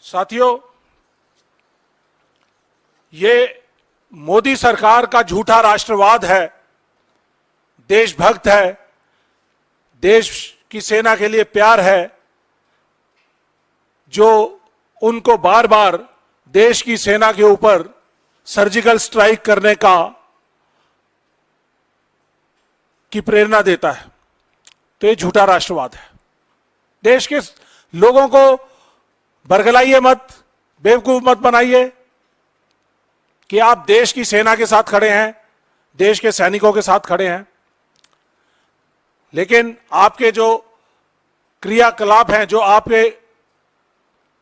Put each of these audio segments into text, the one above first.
साथियों, ये मोदी सरकार का झूठा राष्ट्रवाद है, देशभक्त है, देश की सेना के लिए प्यार है, जो उनको बार बार देश की सेना के ऊपर सर्जिकल स्ट्राइक करने की प्रेरणा देता है। तो ये झूठा राष्ट्रवाद है। देश के लोगों को बरगलाइए मत, बेवकूफ मत बनाइए कि आप देश की सेना के साथ खड़े हैं, देश के सैनिकों के साथ खड़े हैं, लेकिन आपके जो क्रियाकलाप हैं, जो आपके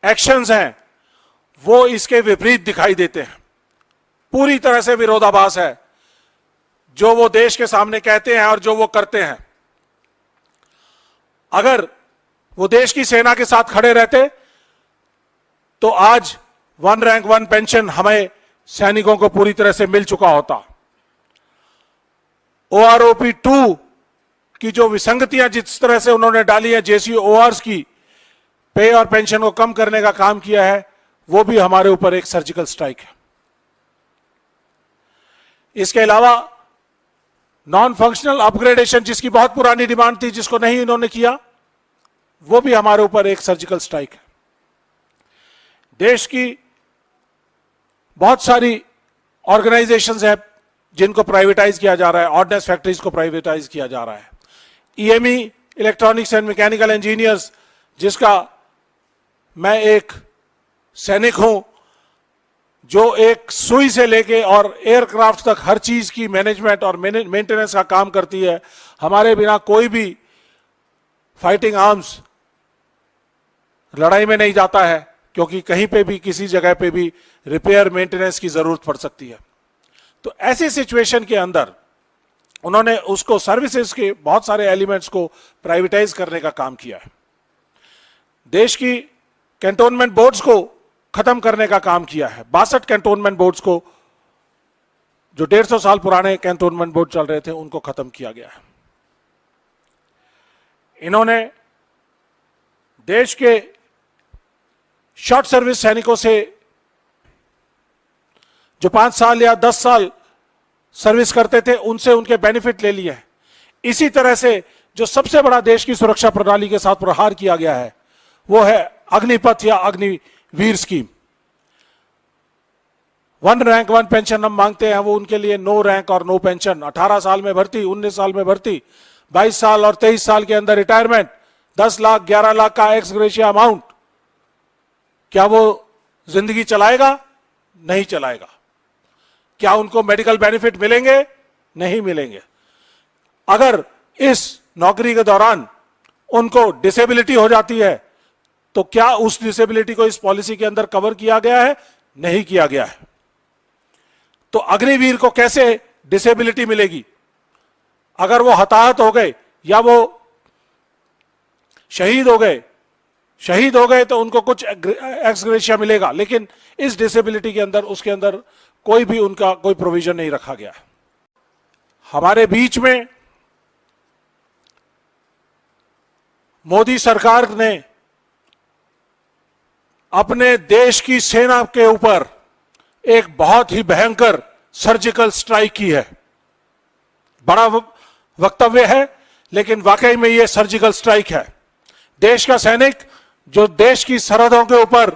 एक्शंस हैं, वो इसके विपरीत दिखाई देते हैं। पूरी तरह से विरोधाभास है जो वो देश के सामने कहते हैं और जो वो करते हैं। अगर वो देश की सेना के साथ खड़े रहते तो आज 1 रैंक 1 पेंशन हमें सैनिकों को पूरी तरह से मिल चुका होता। OROP 2 की जो विसंगतियां जिस तरह से उन्होंने डाली है, JCORs की पे और पेंशन को कम करने का काम किया है, वो भी हमारे ऊपर एक सर्जिकल स्ट्राइक है। इसके अलावा नॉन फंक्शनल अपग्रेडेशन, जिसकी बहुत पुरानी डिमांड थी, जिसको नहीं इन्होंने किया, वो भी हमारे ऊपर एक सर्जिकल स्ट्राइक है। देश की बहुत सारी ऑर्गेनाइजेशंस हैं जिनको प्राइवेटाइज किया जा रहा है। ऑर्डिनेंस फैक्ट्रीज को प्राइवेटाइज किया जा रहा है। EME, electronics and mechanical engineers, जिसका मैं एक सैनिक हूं, जो एक सुई से लेके और एयरक्राफ्ट तक हर चीज की मैनेजमेंट और मेंटेनेंस का काम करती है। हमारे बिना कोई भी फाइटिंग आर्म्स लड़ाई में नहीं जाता है, क्योंकि कहीं पे भी किसी जगह पे भी रिपेयर मेंटेनेंस की जरूरत पड़ सकती है। तो ऐसी सिचुएशन के अंदर उन्होंने उसको सर्विसेज के बहुत सारे एलिमेंट्स को प्राइवेटाइज करने का काम किया है। देश की कैंटोनमेंट बोर्ड्स को खत्म करने का काम किया है। 62 कैंटोनमेंट बोर्ड्स को, जो 150 साल पुराने कैंटोनमेंट बोर्ड चल रहे थे, उनको खत्म किया गया है। इन्होंने देश के शॉर्ट सर्विस सैनिकों से, जो 5 साल या 10 साल सर्विस करते थे, उनसे उनके बेनिफिट ले लिए हैं। इसी तरह से जो सबसे बड़ा देश की सुरक्षा प्रणाली के साथ प्रहार किया गया है, वो है अग्निपथ या अग्निवीर स्कीम। 1 रैंक 1 पेंशन हम मांगते हैं, वो उनके लिए नो रैंक और नो पेंशन। 18 साल में भर्ती, 19 साल में भर्ती, 22 साल और 23 साल के अंदर रिटायरमेंट, 10 लाख 11 लाख का एक्स ग्रेशिया अमाउंट। क्या वो जिंदगी चलाएगा? नहीं चलाएगा। क्या उनको मेडिकल बेनिफिट मिलेंगे? नहीं मिलेंगे। अगर इस नौकरी के दौरान उनको डिसेबिलिटी हो जाती है, तो क्या उस डिसेबिलिटी को इस पॉलिसी के अंदर कवर किया गया है? नहीं किया गया है। तो अग्निवीर को कैसे डिसेबिलिटी मिलेगी? अगर वो हताहत हो गए या वो शहीद हो गए तो उनको कुछ एक्स ग्रेशिया मिलेगा, लेकिन इस डिसेबिलिटी के अंदर, उसके अंदर कोई भी उनका कोई प्रोविजन नहीं रखा गया। हमारे बीच में मोदी सरकार ने अपने देश की सेना के ऊपर एक बहुत ही भयंकर सर्जिकल स्ट्राइक की है। बड़ा वक्तव्य है, लेकिन वाकई में यह सर्जिकल स्ट्राइक है। देश का सैनिक जो देश की सरहदों के ऊपर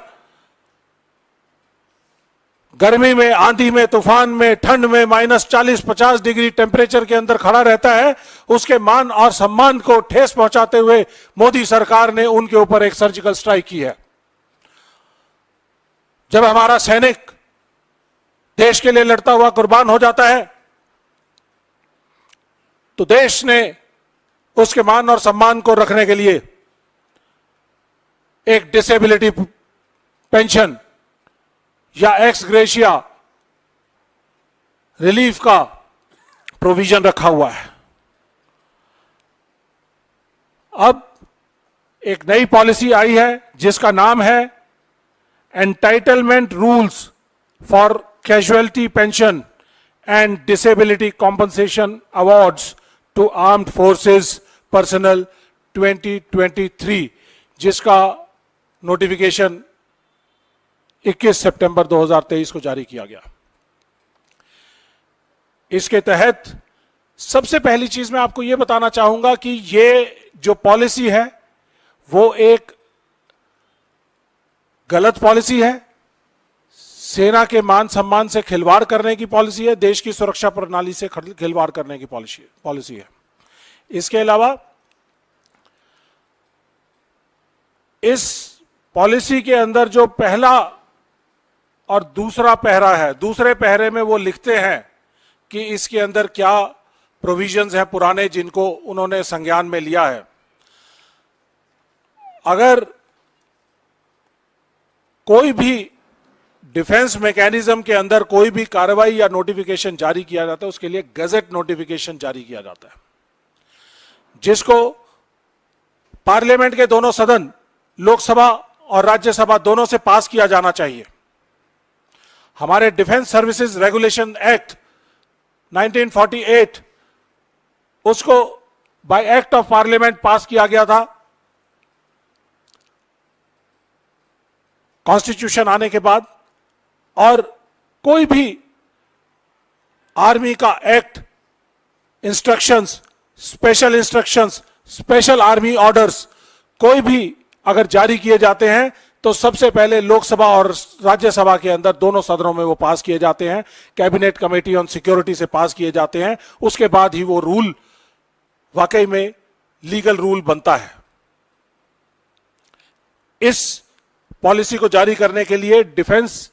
गर्मी में, आंधी में, तूफान में, ठंड में -40-50 डिग्री टेम्परेचर के अंदर खड़ा रहता है, उसके मान और सम्मान को ठेस पहुंचाते हुए मोदी सरकार ने उनके ऊपर एक सर्जिकल स्ट्राइक की है। जब हमारा सैनिक देश के लिए लड़ता हुआ कुर्बान हो जाता है, तो देश ने उसके मान और सम्मान को रखने के लिए एक डिसेबिलिटी पेंशन या एक्स ग्रेशिया रिलीफ का प्रोविजन रखा हुआ है। अब एक नई पॉलिसी आई है जिसका नाम है entitlement rules for casualty pension and disability compensation awards to armed forces personnel 2023, जिसका नोटिफिकेशन 21 सितंबर 2023 को जारी किया गया। इसके तहत सबसे पहली चीज मैं आपको यह बताना चाहूंगा कि ये जो पॉलिसी है वो एक गलत पॉलिसी है, सेना के मान सम्मान से खिलवाड़ करने की पॉलिसी है, देश की सुरक्षा प्रणाली से खिलवाड़ करने की पॉलिसी है। इसके अलावा इस पॉलिसी के अंदर जो पहला और दूसरा पहरा है, दूसरे पहरे में वो लिखते हैं कि इसके अंदर क्या प्रोविजंस हैं पुराने जिनको उन्होंने संज्ञान में लिया है। अगर कोई भी डिफेंस मैकेनिज्म के अंदर कोई भी कार्रवाई या नोटिफिकेशन जारी किया जाता है, उसके लिए गजट नोटिफिकेशन जारी किया जाता है, जिसको पार्लियामेंट के दोनों सदन, लोकसभा और राज्यसभा दोनों से पास किया जाना चाहिए। हमारे डिफेंस सर्विसेज रेगुलेशन एक्ट 1948, उसको बाय एक्ट ऑफ पार्लियामेंट पास किया गया था कॉन्स्टिट्यूशन आने के बाद। और कोई भी आर्मी का act, instructions, special instructions, special army orders कोई भी अगर जारी किए जाते हैं तो सबसे पहले लोकसभा और राज्यसभा के अंदर दोनों सदनों में वो पास किए जाते हैं, कैबिनेट कमेटी ऑन सिक्योरिटी से पास किए जाते हैं, उसके बाद ही वो रूल वाकई में लीगल रूल बनता है। इस पॉलिसी को जारी करने के लिए defence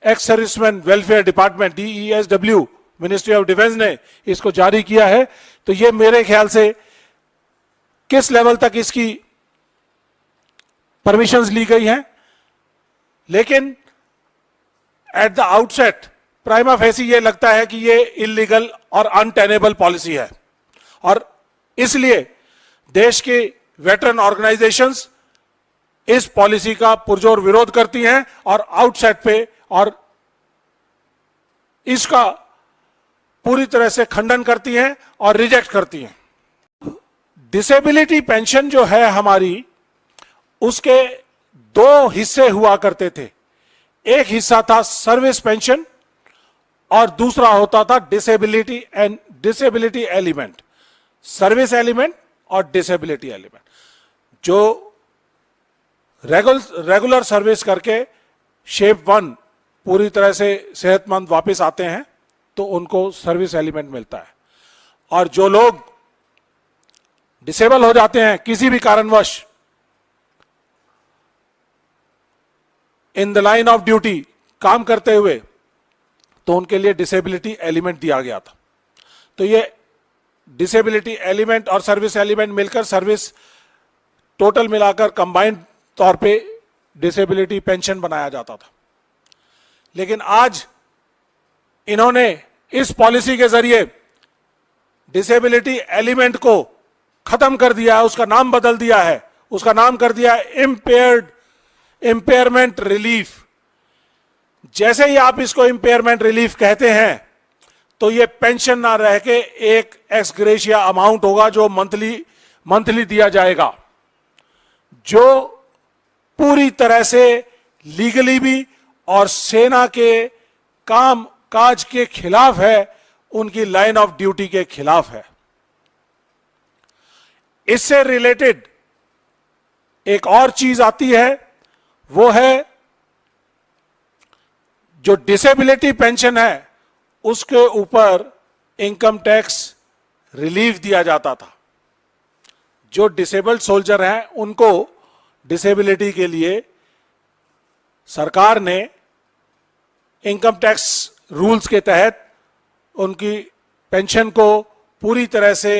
ex serviceman welfare department DESW, ministry of defence ने इसको जारी किया है। तो ये मेरे ख्याल से किस लेवल तक इसकी परमिशंस ली गई हैं, लेकिन at the outset prima facie ये लगता है कि ये इलीगल और अनटेनेबल पॉलिसी है। और इसलिए देश की वेटरन ऑर्गेनाइजेशंस इस पॉलिसी का पुरजोर विरोध करती हैं और आउटसेट पे और इसका पूरी तरह से खंडन करती हैं और रिजेक्ट करती हैं। डिसेबिलिटी पेंशन जो है हमारी, उसके दो हिस्से हुआ करते थे। एक हिस्सा था सर्विस पेंशन और दूसरा होता था डिसेबिलिटी एलिमेंट। सर्विस एलिमेंट और डिसेबिलिटी एलिमेंट, जो रेगुलर सर्विस करके शेप 1 पूरी तरह से सेहतमंद वापस आते हैं तो उनको सर्विस एलिमेंट मिलता है, और जो लोग डिसेबल हो जाते हैं किसी भी कारणवश in the line of duty काम करते हुए, तो उनके लिए डिसेबिलिटी एलिमेंट दिया गया था। तो ये डिसेबिलिटी एलिमेंट और सर्विस एलिमेंट मिलकर सर्विस टोटल मिलाकर कंबाइंड तौर पे डिसेबिलिटी पेंशन बनाया जाता था। लेकिन आज इन्होंने इस पॉलिसी के जरिए डिसेबिलिटी एलिमेंट को खत्म कर दिया है, उसका नाम बदल दिया है, उसका नाम कर दिया है इंपेयरमेंट रिलीफ। जैसे ही आप इसको इंपेयरमेंट रिलीफ कहते हैं तो ये पेंशन ना रह के एक एक्स ग्रेशिया अमाउंट होगा जो मंथली दिया जाएगा, जो पूरी तरह से लीगली भी और सेना के काम काज के खिलाफ है, उनकी लाइन ऑफ ड्यूटी के खिलाफ है। इससे रिलेटेड एक और चीज आती है, वो है जो डिसेबिलिटी पेंशन है उसके ऊपर इनकम टैक्स रिलीफ दिया जाता था। जो डिसेबल्ड सोल्जर हैं उनको डिसेबिलिटी के लिए सरकार ने इनकम टैक्स रूल्स के तहत उनकी पेंशन को पूरी तरह से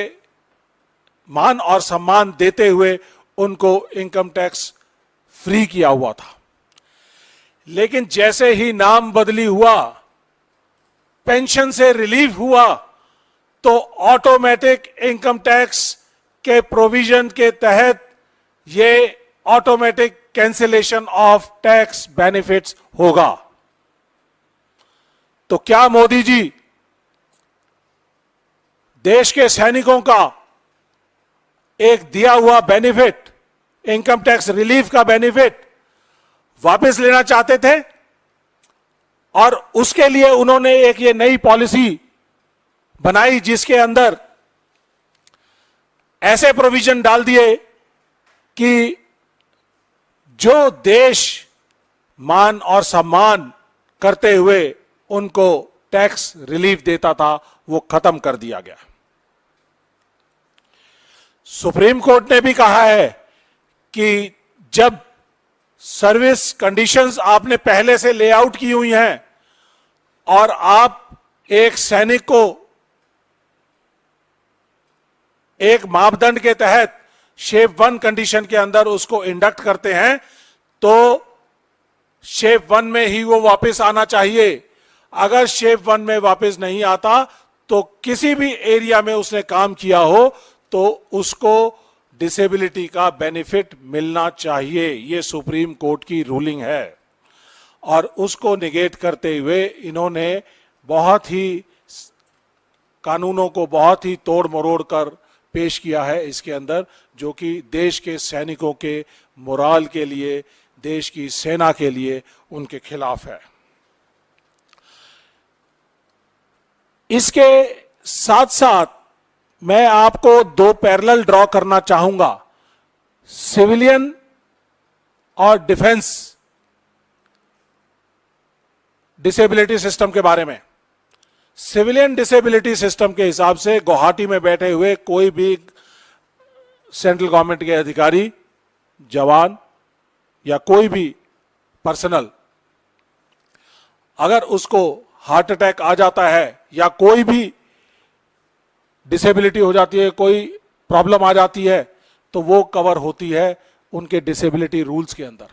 मान और सम्मान देते हुए उनको इनकम टैक्स फ्री किया हुआ था। लेकिन जैसे ही नाम बदली हुआ, पेंशन से रिलीफ हुआ, तो ऑटोमेटिक इनकम टैक्स के प्रोविजन के तहत ये automatic cancellation of tax benefits होगा। तो क्या मोदी जी देश के सैनिकों का एक दिया हुआ बेनिफिट, इनकम टैक्स रिलीफ का बेनिफिट वापस लेना चाहते थे, और उसके लिए उन्होंने एक ये नई पॉलिसी बनाई जिसके अंदर ऐसे प्रोविजन डाल दिए कि जो देश मान और सम्मान करते हुए उनको टैक्स रिलीफ देता था वो खत्म कर दिया गया। सुप्रीम कोर्ट ने भी कहा है कि जब सर्विस कंडीशंस आपने पहले से लेआउट की हुई हैं और आप एक सैनिक को एक मापदंड के तहत शेप 1 कंडीशन के अंदर उसको इंडक्ट करते हैं तो शेप 1 में ही वो वापस आना चाहिए। अगर शेप 1 में वापस नहीं आता तो किसी भी एरिया में उसने काम किया हो तो उसको डिसेबिलिटी का बेनिफिट मिलना चाहिए। ये सुप्रीम कोर्ट की रूलिंग है, और उसको निगेट करते हुए इन्होंने बहुत ही कानूनों को बहुत ही तोड़ मरोड़ कर पेश किया है इसके अंदर, जो कि देश के सैनिकों के मोराल के लिए, देश की सेना के लिए उनके खिलाफ है। इसके साथ साथ मैं आपको दो पैरेलल ड्रॉ करना चाहूंगा, सिविलियन और डिफेंस डिसेबिलिटी सिस्टम के बारे में। सिविलियन डिसेबिलिटी सिस्टम के हिसाब से गुवाहाटी में बैठे हुए कोई भी सेंट्रल गवर्नमेंट के अधिकारी, जवान या कोई भी पर्सनल, अगर उसको हार्ट अटैक आ जाता है या कोई भी डिसेबिलिटी हो जाती है, कोई प्रॉब्लम आ जाती है, तो वो कवर होती है उनके डिसेबिलिटी रूल्स के अंदर,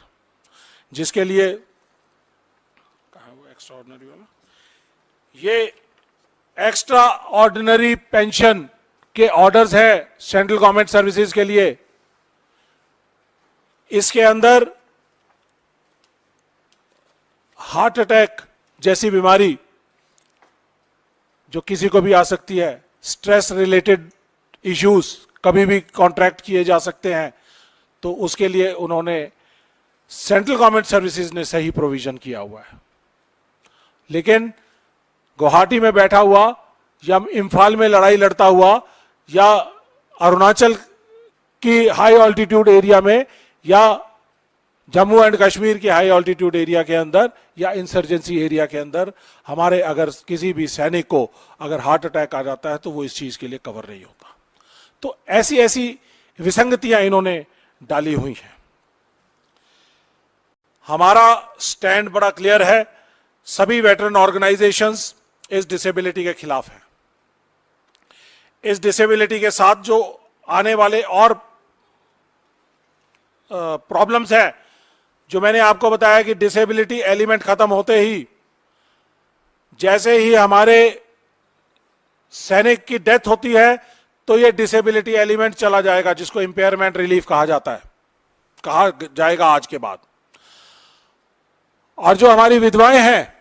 जिसके लिए एक्स्ट्रा ऑर्डिनरी वाला, ये एक्स्ट्रा ऑर्डिनरी पेंशन के ऑर्डर्स है सेंट्रल गवर्नमेंट सर्विसेज के लिए। इसके अंदर हार्ट अटैक जैसी बीमारी जो किसी को भी आ सकती है, स्ट्रेस रिलेटेड इश्यूज कभी भी कॉन्ट्रैक्ट किए जा सकते हैं, तो उसके लिए उन्होंने सेंट्रल गवर्नमेंट सर्विसेज ने सही प्रोविजन किया हुआ है। लेकिन गुवाहाटी में बैठा हुआ या इम्फाल में लड़ाई लड़ता हुआ या अरुणाचल की हाई ऑल्टीट्यूड एरिया में या जम्मू एंड कश्मीर के हाई ऑल्टीट्यूड एरिया के अंदर या इंसर्जेंसी एरिया के अंदर हमारे अगर किसी भी सैनिक को अगर हार्ट अटैक आ जाता है तो वो इस चीज के लिए कवर नहीं होता। तो ऐसी ऐसी विसंगतियां इन्होंने डाली हुई हैं। हमारा स्टैंड बड़ा क्लियर है, सभी वेटरन ऑर्गेनाइजेशंस इस डिसेबिलिटी के खिलाफ हैं। इस डिसेबिलिटी के साथ जो आने वाले और प्रॉब्लम्स हैं, जो मैंने आपको बताया कि डिसेबिलिटी एलिमेंट खत्म होते ही, जैसे ही हमारे सैनिक की डेथ होती है तो ये डिसेबिलिटी एलिमेंट चला जाएगा, जिसको इंपेयरमेंट रिलीफ कहा जाता है, कहा जाएगा आज के बाद। और जो हमारी विधवाएं हैं,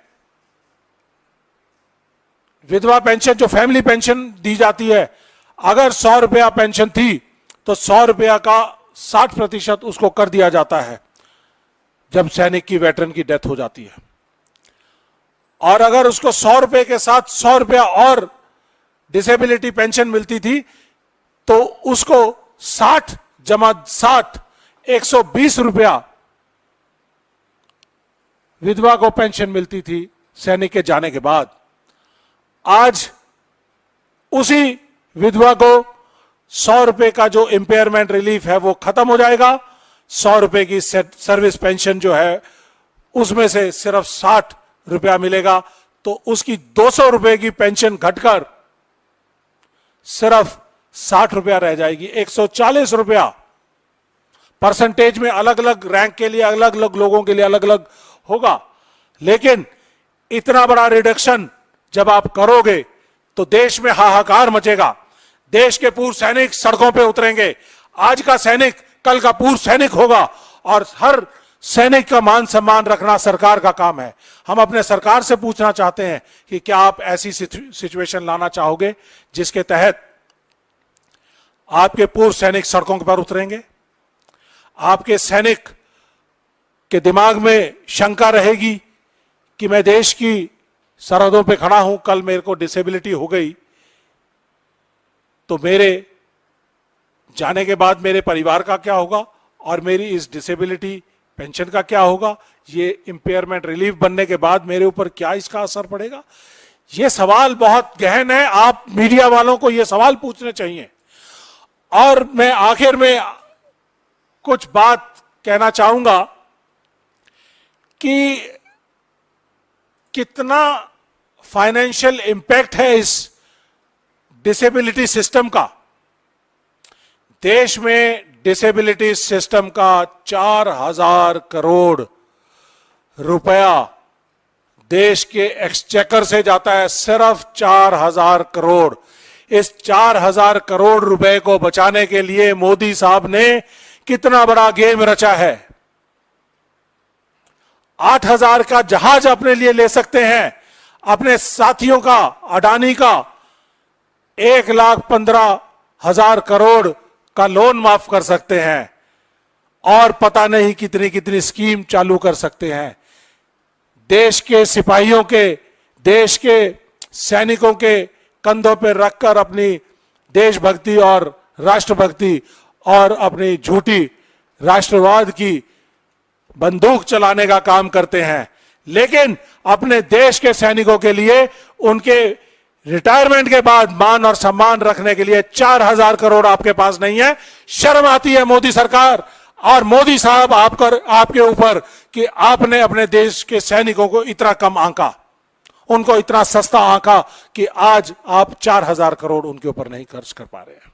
विधवा पेंशन जो फैमिली पेंशन दी जाती है, अगर 100 रुपया पेंशन थी तो 100 रुपया का 60% उसको कर दिया जाता है जब सैनिक की, वेटरन की डेथ हो जाती है। और अगर उसको 100 रुपए के साथ 100 रुपया और डिसेबिलिटी पेंशन मिलती थी तो उसको 60 जमा 60 120 रुपया विधवा को पेंशन मिलती थी सैनिक के जाने के बाद। आज उसी विधवा को 100 रुपए का जो इंपेयरमेंट रिलीफ है वो खत्म हो जाएगा। 100 रुपए की सर्विस पेंशन जो है उसमें से सिर्फ 60 रुपया मिलेगा, तो उसकी 200 रुपए की पेंशन घटकर सिर्फ 60 रुपया रह जाएगी। 140 रुपया परसेंटेज में अलग अलग रैंक के लिए, अलग अलग लोगों के लिए अलग अलग होगा, लेकिन इतना बड़ा रिडक्शन जब आप करोगे तो देश में हाहाकार मचेगा। देश के पूर्व सैनिक सड़कों पे उतरेंगे। आज का सैनिक कल का पूर्व सैनिक होगा और हर सैनिक का मान सम्मान रखना सरकार का काम है। हम अपने सरकार से पूछना चाहते हैं कि क्या आप ऐसी सिचुएशन लाना चाहोगे जिसके तहत आपके पूर्व सैनिक सड़कों पर उतरेंगे, आपके सैनिक के दिमाग में शंका रहेगी कि मैं देश की सरहदों पे खड़ा हूं, कल मेरे को डिसेबिलिटी हो गई तो मेरे जाने के बाद मेरे परिवार का क्या होगा और मेरी इस डिसेबिलिटी पेंशन का क्या होगा, ये इंपेयरमेंट रिलीफ बनने के बाद मेरे ऊपर क्या इसका असर पड़ेगा। ये सवाल बहुत गहन है, आप मीडिया वालों को ये सवाल पूछने चाहिए। और मैं आखिर में कुछ बात कहना चाहूंगा कि कितना फाइनेंशियल इंपैक्ट है इस डिसेबिलिटी सिस्टम का। देश में डिसेबिलिटी सिस्टम का 4,000 करोड़ रुपया देश के एक्सचेकर से जाता है, सिर्फ 4,000 करोड़। इस 4,000 करोड़ रुपए को बचाने के लिए मोदी साहब ने कितना बड़ा गेम रचा है। 8,000 का जहाज अपने लिए ले सकते हैं, अपने साथियों का, अडानी का 1,15,000 करोड़ का लोन माफ कर सकते हैं और पता नहीं कितनी कितनी स्कीम चालू कर सकते हैं। देश के सिपाहियों के, देश के सैनिकों के कंधों पर रखकर अपनी देशभक्ति और राष्ट्रभक्ति और अपनी झूठी राष्ट्रवाद की बंदूक चलाने का काम करते हैं, लेकिन अपने देश के सैनिकों के लिए उनके रिटायरमेंट के बाद मान और सम्मान रखने के लिए 4,000 करोड़ आपके पास नहीं है। शर्म आती है मोदी सरकार और मोदी साहब आपके ऊपर कि आपने अपने देश के सैनिकों को इतना कम आंका, उनको इतना सस्ता आंका कि आज आप 4,000 करोड़ उनके ऊपर नहीं खर्च कर पा रहे हैं।